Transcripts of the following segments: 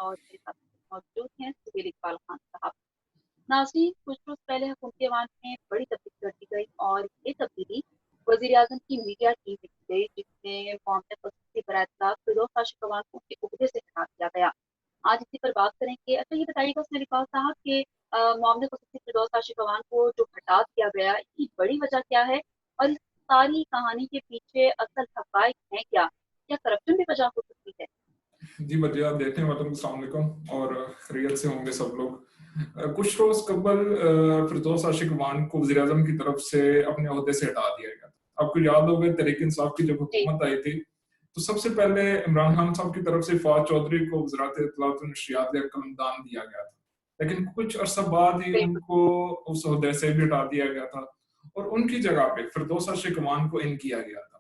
और मेरे साथ मौजूद हैं सुहेल इकबाल खान साहब। नाज़रीन, कुछ रोज़ पहले हुकूमत यमान में बड़ी तब्दीली कर दी गई और ये तब्दीली वज़ीर-ए-आज़म की मीडिया टीम में की गई, जिसमें मामले खसूसी बराह फिरदौस काशिफ़ को उनके ओहदे से हटा दिया गया। आज इसी पर बात करेंगे। अच्छा, ये बताइएगा सुहेल इकबाल साहब कि मामले खसूसी फिरदौस काशिफ़ को जो हटा दिया गया, इसकी बड़ी वजह क्या है? और इस सारी कहानी के पीछे असल हक़ाइक़ हैं क्या? क्या करप्शन भी वजह हो सकती है? जी बढ़िया, देखने वालों को अस्सलाम वालेकुम और खैरियत से होंगे सब लोग। कुछ रोज़ कबल फिरदौस आशिक़ को वज़ीर-ए-आज़म की तरफ से अपने ओहदे से हटा दिया गया था। आपको याद होगा तहरीक-ए-इंसाफ की जब जी, हुकूमत आई थी, तो सबसे पहले इमरान खान साहब की तरफ से फ़वाद चौधरी को वज़ारत इत्तलात व नशरियात या कलमदान दिया गया था। लेकिन कुछ अरसा बाद ही बिल्कुल, उनको उस ओहदे से भी हटा दिया गया था और उनकी जगह पे फिरदौस आशिक़ को इन किया गया था।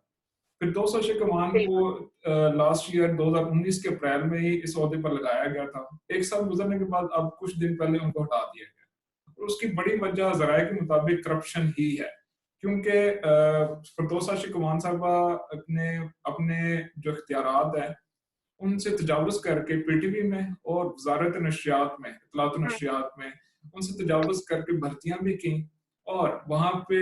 फिरदौस आशिक़ को बिल्कुल। लास्ट ईयर 2019 के अप्रैल में ही इस ओहदे पर लगाया गया था। 1 साल गुज़रने के बाद अब कुछ दिन पहले उनको हटा दिया गया। और उसकी बड़ी वजह ज़राए के मुताबिक करप्शन ही है। क्योंकि फिरदौस आशिक़ साहबा अपने अपने जो इख्तियारात हैं, उनसे तजावुज़ करके पीटीवी में और वज़ारत नशरियात में, इत्तलात व हुँ, नशरियात में उनसे तजावुज़ करके भर्तियाँ भी की और वहाँ पे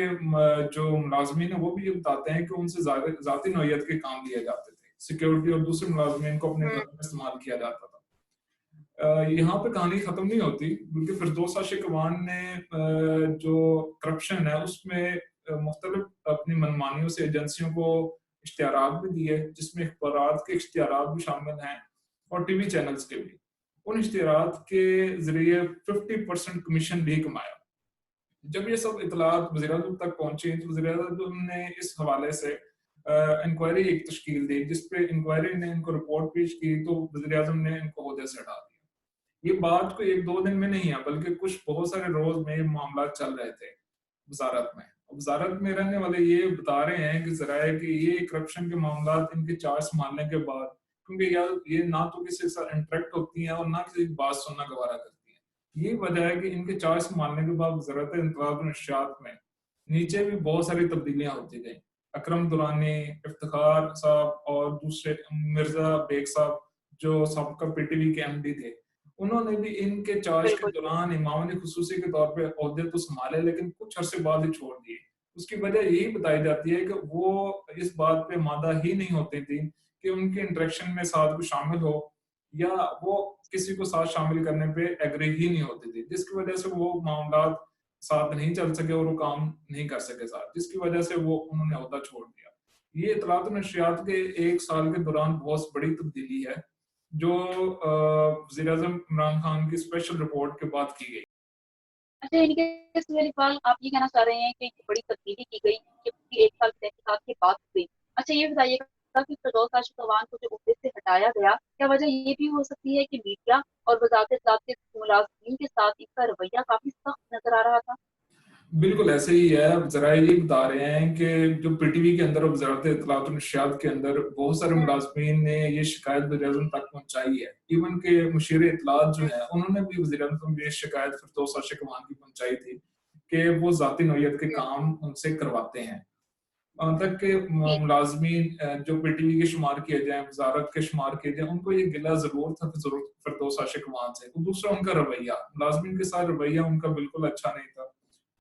जो मुलाज़मीन हैं वो भी ये बताते हैं कि उनसे ज़ाती नौइयत के काम लिए जाते थे। सिक्योरिटी और दूसरे मुलाज़मीन को अपने हुँ, घर में इस्तेमाल किया जाता था। यहाँ पे कहानी खत्म नहीं होती, बल्कि फिरदौस आशिक़ ने जो करप्शन है उसमें मुख्तलिफ अपनी मनमानियों से एजेंसियों को इश्तिहारात भी दिए, जिसमें अखबारात के इश्तिहारात भी शामिल हैं और टीवी चैनल्स के भी। उन इश्तिहारात के ज़रिए 50% कमीशन भी कमाया। जब ये सब इत्तलात वज़ीर-ए-आज़म तक पहुँची तो वज़ीर-ए-आज़म ने इस हवाले से इंक्वायरी एक तश्कील दी, जिस पे इंक्वायरी ने इनको रिपोर्ट पेश की तो वज़ीर-ए-आज़म ने इनको ओहदे से हटा दिया। ये बात कोई 1-2 दिन में नहीं है, बल्कि कुछ बहुत सारे रोज़ में ये मामला चल रहे थे वज़ारत में। वज़ारत में रहने वाले ये बता रहे हैं कि ज़राए कि ये करप्शन के मामलात इनके चार्ज संभालने के बाद, क्योंकि यार ये ना तो किसी के साथ इंटरेक्ट होती हैं और ना किसी की बात सुनना गवारा करती हैं। यही वजह है कि इनके चार्ज संभालने के बाद वज़ारत इत्तलात व नशरियात में नीचे भी बहुत सारी तब्दीलियाँ होती गईं। अकरम दुरानी, इफ्तिखार साहब और दूसरे मिर्ज़ा बेग साहब जो साबका पीटीवी के एमडी थे, उन्होंने भी इनके चार्ज के बिल्कुल, दौरान इमाम खुसूसी के तौर पे ओहदे तो संभाले, लेकिन कुछ अरसे बाद ही छोड़ दिए। उसकी वजह यही बताई जाती है कि वो इस बात पे मादा ही नहीं होती थी कि उनके इंटरेक्शन में साथ को शामिल हो, या वो किसी को साथ शामिल करने पे एग्री ही नहीं होती थी, जिसकी वजह से वो मामलात साथ नहीं चल सके और वो काम नहीं कर सके साथ, जिसकी वजह से वो उन्होंने ओहदा छोड़ दिया। ये इत्तलात और नशरियात के 1 साल के दौरान बहुत बड़ी तब्दीली है, जो वज़ीर-ए-आज़म इमरान खान की स्पेशल रिपोर्ट के बाद की गई। अच्छा, यानी कि सुहेल इकबाल, आप ये कहना चाह रहे हैं कि ये बड़ी तब्दीली की गई, ये पूरी 1 साल की तहकीकात के बाद हुई। अच्छा, ये बताइएगा कि फिरदौस काशिफ़ को जो ओहदे से हटाया गया, क्या वजह ये भी हो सकती है कि मीडिया और वज़ारत इत्तलात के मुलाज़मीन के साथ इनका रवैया काफ़ी सख्त नज़र आ रहा था? बिल्कुल ऐसे ही है। ज़रा ये बता रहे हैं कि जो पीटीवी के अंदर और वज़ारत इत्तलात और नशरियात के अंदर बहुत सारे हुँ, मुलाज़मीन ने ये शिकायत वज़ीर-ए-आज़म तक पहुँचाई है। इवन के मुशीर इत्तलात जो हुँ, हैं, उन्होंने भी वज़ीर-ए-आज़म को ये शिकायत फिरदौस आशिक़ की पहुँचाई थी कि वो ज़ाती नौइयत के हुँ, काम उनसे करवाते हैं। वहाँ तक के जी, मुलाज़मीन जो पीटीवी के शुमार किए जाएँ, वज़ारत के शुमार किए जाएँ, उनको ये गिला ज़रूर था फिरदौस आशिक़ से। और दूसरा उनका रवैया, मुलाज़मीन के साथ रवैया उनका बिल्कुल अच्छा नहीं था।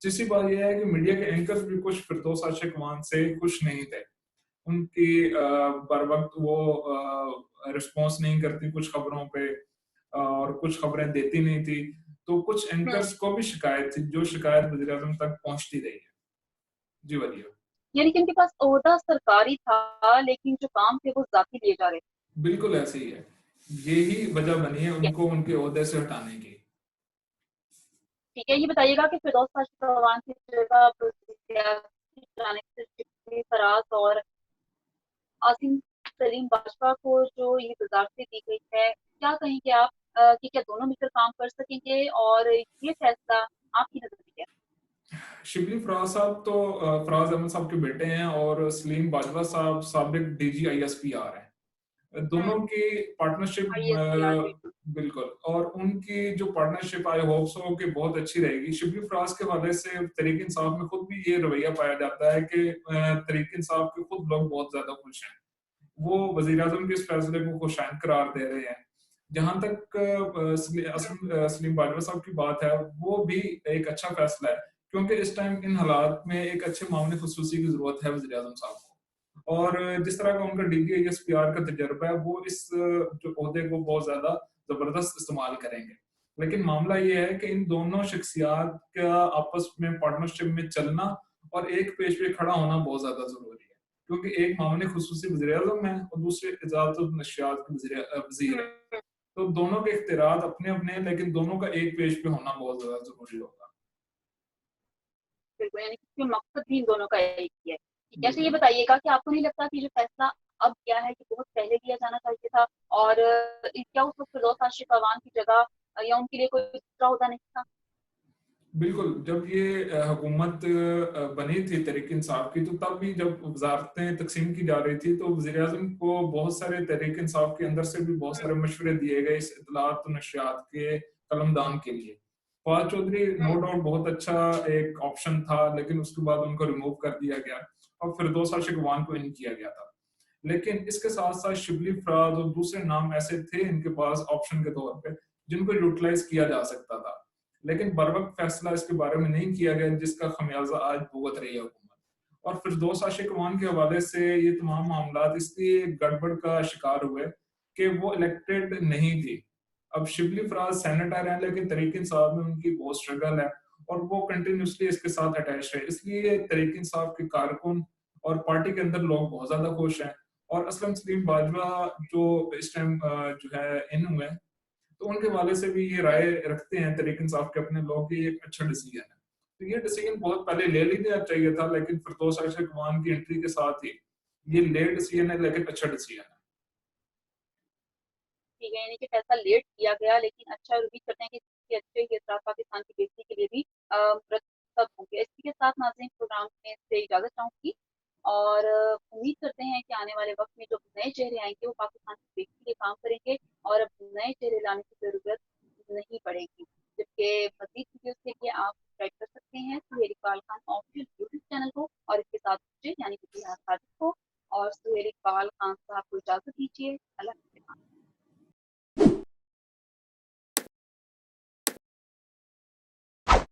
तीसरी बात ये है कि मीडिया के एंकर्स भी कुछ फिरदौस आशिक़ से खुश नहीं थे। उनकी बर वक़्त वो रिस्पॉन्स नहीं करती कुछ खबरों पे और कुछ खबरें देती नहीं थी। तो कुछ हुँ। एंकर्स को भी शिकायत थी, जो शिकायत वज़ीर-ए-आज़म तक पहुँचती रही है। जी, बढ़िया। यानी कि उनके पास ओहदा सरकारी था, लेकिन जो काम थे वो ज़ाती लिए जा रहे थे। बिल्कुल ऐसे ही है। यही वजह बनी है या उनको उनके ओहदे से हटाने की। ठीक है, ये बताइएगा कि फिरदौस काशिफ़ की जगह पर सियासी जानिब से शिब्ली फराज और आसिम सलीम बाजवा को जो ये वज़ारतें दी गई है, क्या कहेंगे आप कि क्या दोनों मिलकर काम कर सकेंगे और ये फैसला आपकी नज़र में क्या है? शिबली फराज साहब तो फराज अहमद साहब के बेटे हैं और सलीम बाजवा साहब साबिक डीजी आईएसपीआर हैं। हुँ, दोनों की पार्टनरशिप आईएसपीआर बिल्कुल। बिल्कुल, और उनकी जो पार्टनरशिप आई होप सो कि बहुत अच्छी रहेगी। शिबली फराज के हवाले से तहरीक इंसाफ में खुद भी ये रवैया पाया जाता है कि तहरीक इंसाफ के खुद लोग बहुत ज़्यादा खुश हैं। वो वज़ीर-ए-आज़म के इस फैसले को खुशाइंद करार दे रहे हैं। جہاں تک سلیم باجوہ صاحب کی بات ہے وہ بھی ایک اچھا فیصلہ ہے، کیونکہ اس ٹائم ان حالات میں ایک اچھے معاون خصوصی کی ضرورت ہے وزیر اعظم صاحب کو، اور جس طرح کا ان کا D P I S P R کا تجربہ ہے وہ اس جو عہدے کو بہت زیادہ زبردست استعمال کریں گے. لیکن معاملہ یہ ہے کہ ان دونوں شخصیات کا آپس میں پارٹنرشپ میں چلنا اور ایک پیش پہ کھڑا ہونا بہت زیادہ ضروری ہے، کیونکہ ایک معاون خصوصی وزیر اعظم ہے اور دوسرے اجازت النشریات کے وزیر ہے، تو دونوں کے اختیارات اپنے اپنے ہیں، لیکن دونوں کا ایک پیج پہ ہونا بہت زیادہ ضروری ہوگا. بالکل، یعنی کہ مقصد بھی ان دونوں کا ایک ہی ہے. جیسے یہ بتائیے گا کہ آپ کو نہیں لگتا کہ جو فیصلہ اب کیا ہے کہ بہت پہلے لیا جانا چاہیے تھا، اور کیا اس وقت فردوس عاشق عوان کی جگہ یا ان کے لیے کوئی دوسرا عہدہ نہیں تھا؟ بالکل، جب یہ حکومت بنی تھی تحریک انصاف کی، تو تب بھی جب وزارتیں تقسیم کی جا رہی تھی تو وزیر اعظم کو بہت سارے تحریک انصاف کے اندر سے بھی بہت سارے مشورے دیے گئے اس اطلاعات و نشریات کے قلمدان کے لیے. فواد چودھری نو ڈاؤٹ بہت اچھا ایک آپشن تھا، لیکن اس کے بعد ان کو ریموو کر دیا گیا اور فردوس عاشق عوان کو ان کیا گیا تھا. لیکن اس کے ساتھ ساتھ شبلی فراز اور دوسرے نام ایسے تھے ان کے پاس آپشن کے طور پہ جن کو یوٹیلائز کیا جا سکتا تھا، لیکن بروقت فیصلہ اس کے بارے میں نہیں کیا گیا، جس کا خمیازہ آج بھگت رہی ہے حکومت. اور فردوس عاشق عوان کے حوالے سے یہ تمام معاملات اس لیے گڑبڑ کا شکار ہوئے کہ وہ الیکٹڈ نہیں تھی. اب شبلی فراز سینیٹر ہیں، لیکن تحریک انصاف میں ان کی بہت اسٹرگل ہے اور وہ کنٹینیوسلی اس کے ساتھ اٹیچ ہے، اس لیے تحریک انصاف کے کارکن اور پارٹی کے اندر لوگ بہت زیادہ خوش ہیں. اور اسلم سلیم باجوہ جو اس ٹائم جو ہے ان ہوئے، تو ان کے حوالے سے بھی یہ رائے رکھتے ہیں تحریک انصاف کے اپنے لوگ کہ یہ ایک اچھا ڈیسیجن ہے. تو یہ ڈیسیجن بہت پہلے لے لینا چاہیے تھا، لیکن فردوس عاشق عوان کی انٹری کے ساتھ ہی یہ لیٹ ڈیسیجن ہے، لیکن اچھا ڈیسیجن ہے. ٹھیک ہے، یعنی کہ فیصلہ لیٹ کیا گیا لیکن اچھا، اور امید کرتے ہیں کہ اس کے اچھے کے اثرات پاکستان کی بہتری کے لیے بھی مرتب ہوں گے. اسی کے ساتھ ناظرین پروگرام میں سے اجازت چاہوں گی، اور امید کرتے ہیں کہ آنے والے وقت میں جو نئے چہرے آئیں گے وہ پاکستان کی بہتری کے کام کریں گے اور اب نئے چہرے لانے کی ضرورت نہیں پڑے گی. جبکہ مزید ویڈیوز کے لیے آپ سبسکرائب کر سکتے ہیں Sohail Iqbal Khan official YouTube channel کو، اور اس کے ساتھ مجھے یعنی کہ صادق کو اور سہیل اقبال خان صاحب کو اجازت دیجیے. اللہ